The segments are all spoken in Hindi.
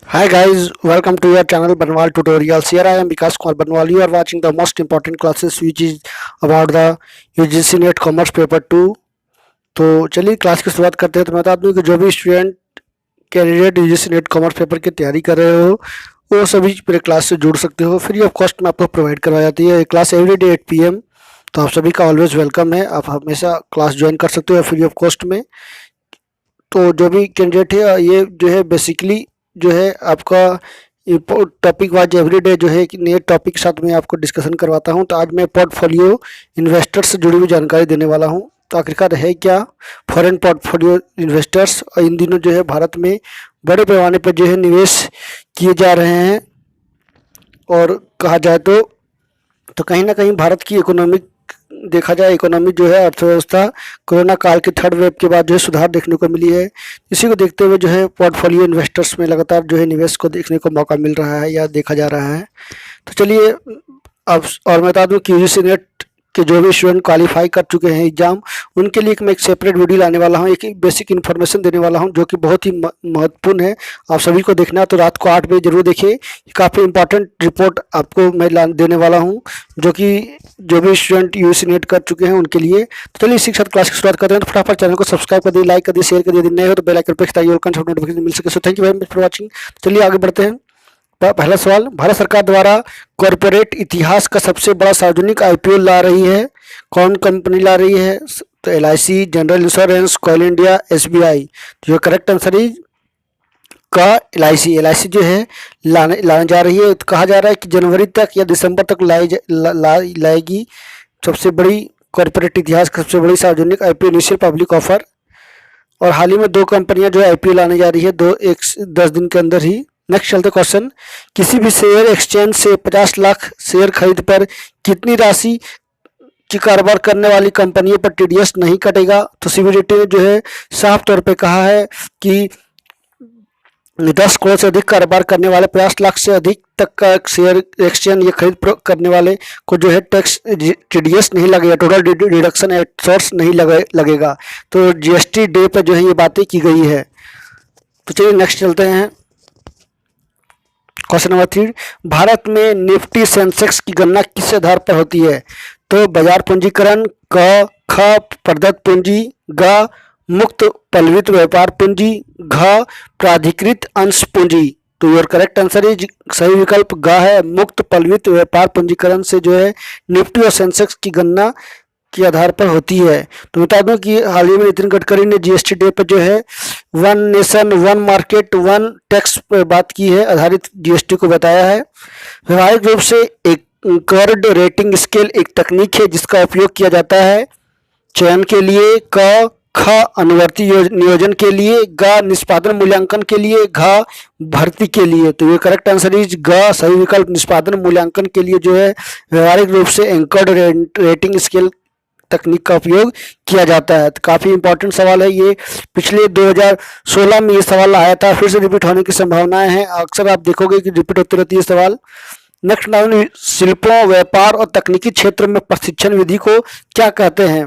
Hi guys, welcome to your channel Banwal Tutorials. Here I am Vikas Kumar Banwal. You are watching the most important classes which is about the UGC NET Commerce Paper 2. तो चलिए क्लास की शुरुआत करते हैं। तो मैं बता दूं कि जो भी student candidate UGC NET commerce paper की तैयारी कर रहे हो वो सभी मेरे क्लास से जुड़ सकते हो। फ्री ऑफ कॉस्ट में आपको प्रोवाइड करवाई जाती है। Class everyday 8 PM। तो आप सभी का ऑलवेज वेलकम है। आप हमेशा क्लास ज्वाइन कर सकते हो फ्री ऑफ कॉस्ट में। तो जो भी कैंडिडेट है ये जो है बेसिकली जो है आपका टॉपिक वाइज एवरीडे जो है कि नए टॉपिक के साथ मैं आपको डिस्कशन करवाता हूं। तो आज मैं पोर्टफोलियो इन्वेस्टर्स से जुड़ी हुई जानकारी देने वाला हूं। तो आखिरकार है क्या फॉरेन पोर्टफोलियो इन्वेस्टर्स, और इन दिनों जो है भारत में बड़े पैमाने पर जो है निवेश किए जा रहे हैं। और कहा जाए तो कहीं ना कहीं भारत की इकोनॉमिक देखा जाए इकोनॉमी जो है अर्थव्यवस्था कोरोना काल के थर्ड वेव के बाद जो है सुधार देखने को मिली है। इसी को देखते हुए जो है पोर्टफोलियो इन्वेस्टर्स में लगातार जो है निवेश को देखने को मौका मिल रहा है या देखा जा रहा है। तो चलिए अब और मैं बता दूं कि यूजीसी नेट के जो भी स्टूडेंट क्वालिफाई कर चुके हैं एग्जाम, उनके लिए मैं एक सेपरेट वीडियो लाने वाला हूं, एक बेसिक इन्फॉर्मेशन देने वाला हूं जो कि बहुत ही महत्वपूर्ण है। आप सभी को देखना है तो रात को 8 बजे जरूर देखिए। काफ़ी इंपॉर्टेंट रिपोर्ट आपको मैं देने वाला हूं जो कि जो भी स्टूडेंट यूजीसी नेट कर चुके हैं उनके लिए। तो चलिए इसी के साथ क्लास की शुरुआत करते हैं। तो फटाफट चैनल को सब्सक्राइब कर दिए, लाइक कर दिए, शेयर कर दिए। यदि नए हो तो बेल आइकन पर खिलाइए और नोटिफिकेशन मिल सके। So thank you very much for watching. चलिए आगे बढ़ते हैं। पहला सवाल, भारत सरकार द्वारा कॉरपोरेट इतिहास का सबसे बड़ा सार्वजनिक आईपीओ ला रही है, कौन कंपनी ला रही है? तो एलआईसी, जनरल इंश्योरेंस, कोल इंडिया, एसबीआई। तो जो करेक्ट आंसर इज का एलआईसी जो है लाने जा रही है। तो कहा जा रहा है कि जनवरी तक या दिसंबर तक लाएगी सबसे बड़ी कॉरपोरेट इतिहास का सबसे बड़ी सार्वजनिक आईपीओ इनिशियल पब्लिक ऑफर। और हाल ही में 2 कंपनियां जो आईपीओ लाने जा रही है 10 दिन के अंदर ही। नेक्स्ट चलते क्वेश्चन, किसी भी शेयर एक्सचेंज से 50 लाख शेयर खरीद पर कितनी राशि की कारोबार करने वाली कंपनियों पर टीडीएस नहीं कटेगा? तो सीबीडीटी ने जो है साफ तौर पे कहा है कि 10 करोड़ से अधिक कारोबार करने वाले 50 लाख से अधिक तक का शेयर एक्सचेंज या खरीद करने वाले को जो है टैक्स टीडीएस नहीं लगेगा, टोटल डिडक्शन एट सोर्स नहीं लगेगा। तो जीएसटी डे पर जो है ये बातें की गई है। तो चलिए नेक्स्ट चलते हैं। क्वेश्चन नंबर 3, भारत में निफ्टी सेंसेक्स की गणना किस आधार पर होती है? तो बाजार पूंजीकरण, क ख प्रदत्त पूंजी, ग मुक्त पलवित व्यापार पूंजी, घ प्राधिकृत अंश पूंजी। तो योर करेक्ट आंसर इज सही विकल्प ग है, मुक्त पलवित व्यापार पूंजीकरण से जो है निफ्टी और सेंसेक्स की गणना के आधार पर होती है। तो बता दूं कि हाल ही में नितिन गडकरी ने जीएसटी डे पर जो है one nation one market one tax पर बात की है, आधारित जीएसटी को बताया है। व्यवहारिक रूप से एक कर्ड रेटिंग स्केल एक तकनीक है जिसका उपयोग किया जाता है चयन के लिए, क ख अनुवर्ती नियोजन के लिए, ग निष्पादन मूल्यांकन के लिए, घ भर्ती के लिए। तो ये करेक्ट आंसर इज ग सही विकल्प निष्पादन मूल्यांकन के लिए जो है व्यवहारिक रूप से एंकर्ड रेटिंग स्केल तकनीक का उपयोग किया जाता है। तो काफ़ी इंपॉर्टेंट सवाल है ये, पिछले 2016 में ये सवाल आया था, फिर से रिपीट होने की संभावनाएं हैं। अक्सर आप देखोगे कि रिपीट होती रहती है सवाल। नेक्स्ट नाउन, शिल्पों, व्यापार और तकनीकी क्षेत्र में प्रशिक्षण विधि को क्या कहते हैं?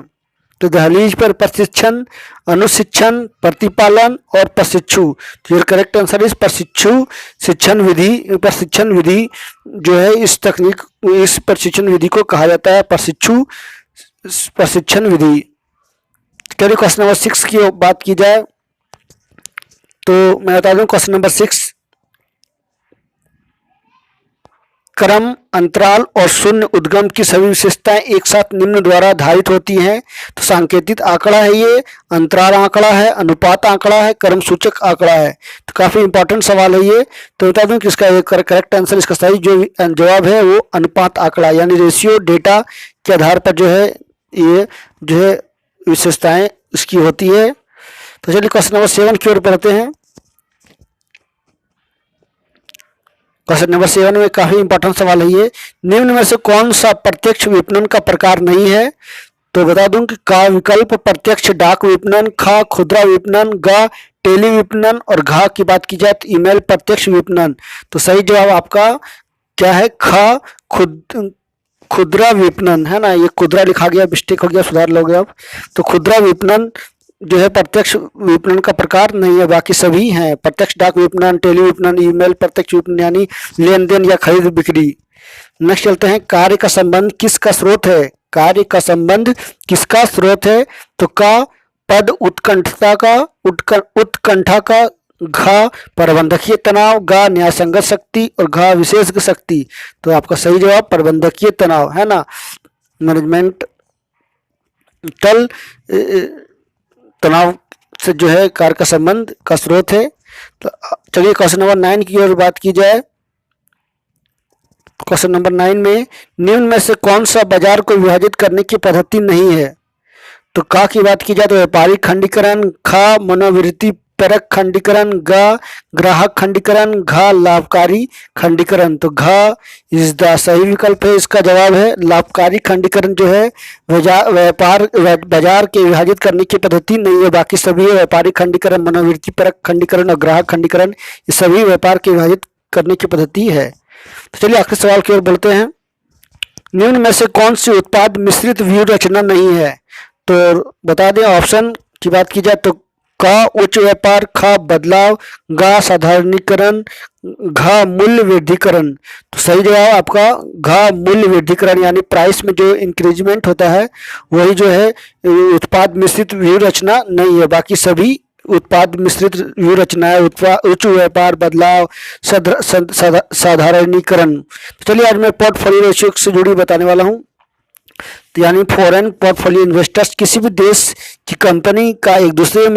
तो दहलीज पर प्रशिक्षण, अनुशिक्षण, प्रतिपालन और प्रशिक्षु। तो ये करेक्ट आंसर इस प्रशिक्षण विधि जो है इस प्रशिक्षण विधि को कहा जाता है प्रशिक्षण विधि। चलिए क्वेश्चन नंबर 6 की बात की जाए तो मैं बता दूं क्वेश्चन नंबर 6, क्रम, अंतराल और शून्य उद्गम की सभी विशेषताएं एक साथ निम्न द्वारा आधारित होती हैं। तो सांकेतिक आंकड़ा है ये, अंतराल आंकड़ा है, अनुपात आंकड़ा है, क्रम सूचक आंकड़ा है। तो काफी इंपॉर्टेंट सवाल है ये। तो बता दूं कि इसका करेक्ट आंसर, इसका सही जो जवाब है वो अनुपात आंकड़ा यानी रेशियो डेटा के आधार पर जो है ये जो है विशेषताएं इसकी होती है। तो चलिए क्वेश्चन नंबर 7 की ओर पढ़ते हैं। क्वेश्चन नंबर 7 में काफी इंपॉर्टेंट सवाल है ये, निम्न में से कौन सा प्रत्यक्ष विपणन का प्रकार नहीं है? तो बता दूं कि का विकल्प प्रत्यक्ष डाक विपणन, ख खुदरा विपणन, ग टेली विपणन और घ की बात की जाए तो ईमेल प्रत्यक्ष विपणन। तो सही जवाब आपका क्या है? ख खुदरा विपणन है ना, ये खुदरा लिखा गया, मिस्टेक हो गया, सुधार लोगे आप। तो खुदरा विपणन जो है प्रत्यक्ष विपणन का प्रकार नहीं है, बाकी सभी हैं। प्रत्यक्ष डाक विपणन, टेली विपणन, ईमेल प्रत्यक्ष विपणन यानी लेन देन या खरीद बिक्री। नेक्स्ट चलते हैं, कार्य का संबंध किसका स्रोत है? कार्य का संबंध किसका स्रोत है? तो का पद उत्कंठता का, उत्कंठा का, घा प्रबंधकीय तनाव, गा न्यायसंगत शक्ति और घा विशेषज्ञ शक्ति। तो आपका सही जवाब प्रबंधकीय तनाव है ना। मैनेजमेंट तल तनाव से जो है कार्य का संबंध का स्रोत है। तो चलिए क्वेश्चन नंबर 9 की ओर बात की जाए। क्वेश्चन नंबर 9 में निम्न में से कौन सा बाजार को विभाजित करने की पद्धति नहीं है? तो का की बात की जाए तो व्यापारिक खंडीकरण, खा मनोवृत्ति परक खंडीकरण, गा ग्राहक खंडीकरण, घा लाभकारी खंडीकरण। तो घा इस द सही विकल्प है, इसका जवाब है लाभकारी खंडीकरण। जो है बाजार के विभाजित करने की पद्धति नहीं है, बाकी सभी है। व्यापारिक खंडीकरण, मनोवृत्ति परक खंडीकरण और ग्राहक खंडीकरण, ये सभी व्यापार के विभाजित करने की पद्धति है। तो चलिए आखिरी सवाल की ओर बढ़ते हैं। निम्न में से कौन सी उत्पाद मिश्रित व्यूह रचना नहीं है? तो बता दें, ऑप्शन की बात की जाए तो का उच्च व्यापार, खा बदलाव, गा साधारणीकरण, घा मूल्य वृद्धिकरण। तो सही जवाब आपका घा मूल्य वृद्धिकरण यानी प्राइस में जो इंक्रीजमेंट होता है वही जो है उत्पाद मिश्रित व्यूह रचना नहीं है, बाकी सभी उत्पाद मिश्रित व्यूह रचना है। उच्च व्यापार, बदलाव, साधारणीकरण। तो चलिए आज मैं पोर्टफोलियो रेशियो से जुड़ी बताने वाला हूँ। तो यानी फॉरेन पोर्टफोलियो इन्वेस्टर्स किसी भी देश की कंपनी का एक दूसरे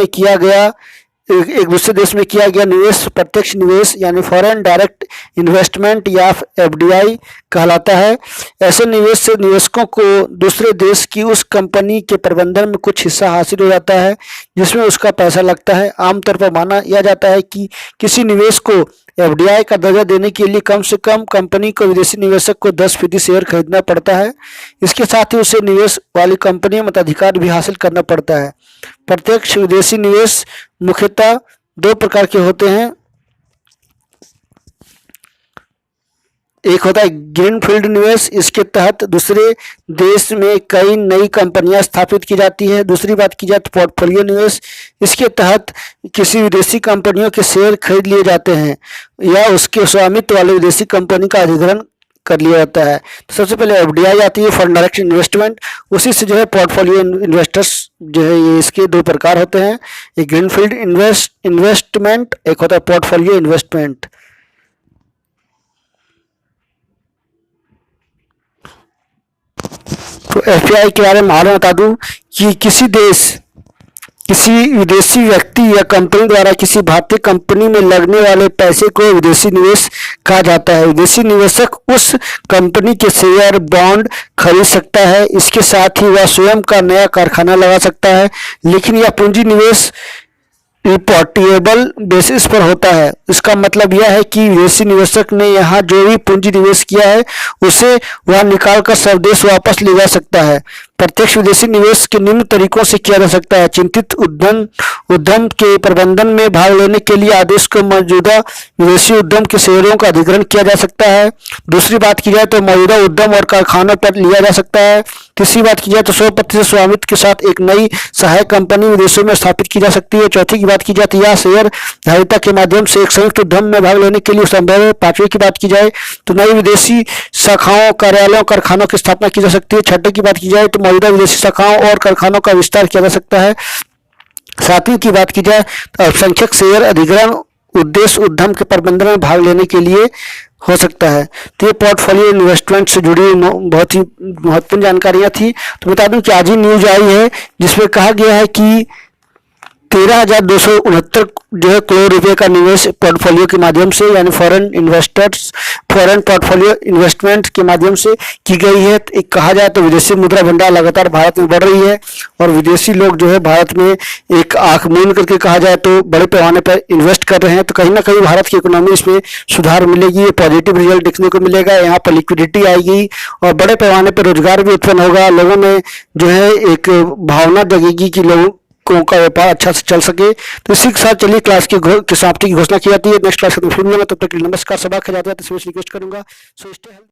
देश में किया गया निवेश प्रत्यक्ष निवेश यानी फॉरेन डायरेक्ट इन्वेस्टमेंट या एफडीआई कहलाता है। ऐसे निवेश से निवेशकों को दूसरे देश की उस कंपनी के प्रबंधन में कुछ हिस्सा हासिल हो जाता है जिसमें उसका पैसा लगता है। आमतौर पर माना यह जाता है कि किसी निवेश को एफडीआई का दर्जा देने के लिए कम से कम कंपनी को विदेशी निवेशक को 10% शेयर खरीदना पड़ता है। इसके साथ ही उसे निवेश वाली कंपनी में मताधिकार भी हासिल करना पड़ता है। प्रत्यक्ष विदेशी निवेश मुख्यतः दो प्रकार के होते हैं। एक होता है ग्रीनफील्ड निवेश, इसके तहत दूसरे देश में कई नई कंपनियां स्थापित की जाती है। दूसरी बात की जाए तो पोर्टफोलियो निवेश, इसके तहत किसी विदेशी कंपनियों के शेयर खरीद लिए जाते हैं या उसके स्वामित्व वाले विदेशी कंपनी का अधिग्रहण कर लिया जाता है। तो सबसे पहले एफडीआई आती है, फॉरेन डायरेक्ट इन्वेस्टमेंट, उसी से जो है पोर्टफोलियो इन्वेस्टर्स जो है ये इसके दो प्रकार होते हैं, एक ग्रीनफील्ड इन्वेस्टमेंट, एक होता है पोर्टफोलियो इन्वेस्टमेंट। तो एफडीआई के बारे में मालूम बता दूं कि किसी विदेशी व्यक्ति या कंपनी द्वारा किसी भारतीय कंपनी में लगने वाले पैसे को विदेशी निवेश कहा जाता है। विदेशी निवेशक उस कंपनी के शेयर, बॉन्ड खरीद सकता है। इसके साथ ही वह स्वयं का नया कारखाना लगा सकता है, लेकिन यह पूंजी निवेश रिपोर्टेबल बेसिस पर होता है। इसका मतलब यह है कि विदेशी निवेशक ने यहाँ जो भी पूंजी निवेश किया है उसे वह निकालकर स्वदेश वापस ले जा सकता है। प्रत्यक्ष विदेशी निवेश के निम्न तरीकों से किया जा सकता है। चिंतित उद्यम के प्रबंधन में भाग लेने के लिए आदेश को मौजूदा विदेशी उद्यम के शेयरों का अधिग्रहण किया जा सकता है। दूसरी बात की जाए तो मौजूदा उद्यम और कारखानों पर लिया जा सकता है। तीसरी बात की जाए तो 100% स्वामित्व के साथ एक नई सहायक कंपनी विदेशों में स्थापित की जा सकती है। चौथी की बात की जाए तो यह शेयर धारिता के माध्यम से एक संयुक्त उद्यम में भाग लेने के लिए संभव है। पांचवी की बात की जाए तो नई विदेशी शाखाओं, कार्यालयों, कारखानों की स्थापना की जा सकती है। छठे की बात की जाए तो मौजूदा विदेशी शाखाओं और कारखानों का विस्तार किया जा सकता है। सातवीं की बात की जाए तो अल्पसंख्यक शेयर अधिग्रहण उद्देश्य उद्यम के प्रबंधन में भाग लेने के लिए हो सकता है। तो ये पोर्टफोलियो इन्वेस्टमेंट से जुड़ी बहुत ही महत्वपूर्ण जानकारियां थी। तो बता दूं कि आज ही न्यूज आई है जिसमें कहा गया है कि 13,269 जो है करोड़ रुपए का निवेश पोर्टफोलियो के माध्यम से यानी फॉरेन पोर्टफोलियो इन्वेस्टमेंट के माध्यम से की गई है। एक कहा जाए तो विदेशी मुद्रा भंडार लगातार भारत में बढ़ रही है और विदेशी लोग जो है भारत में एक आंख मूंद करके कहा जाए तो बड़े पैमाने पर इन्वेस्ट कर रहे हैं। तो कहीं ना कहीं भारत की इकोनॉमी इसमें सुधार मिलेगी, पॉजिटिव रिजल्ट देखने को मिलेगा, यहाँ पर लिक्विडिटी आएगी और बड़े पैमाने पर रोजगार भी उत्पन्न होगा। लोगों में जो है एक भावना जगेगी कि लोगों का व्यापार अच्छा से चल सके। तो इसी के साथ चलिए क्लास की समाप्ति की घोषणा की जाती है। नेक्स्ट क्लास में फिर मिलेंगे, तब तक नमस्कार। सभा खा जाता है तो रिक्वेस्ट करूंगा। So stay healthy.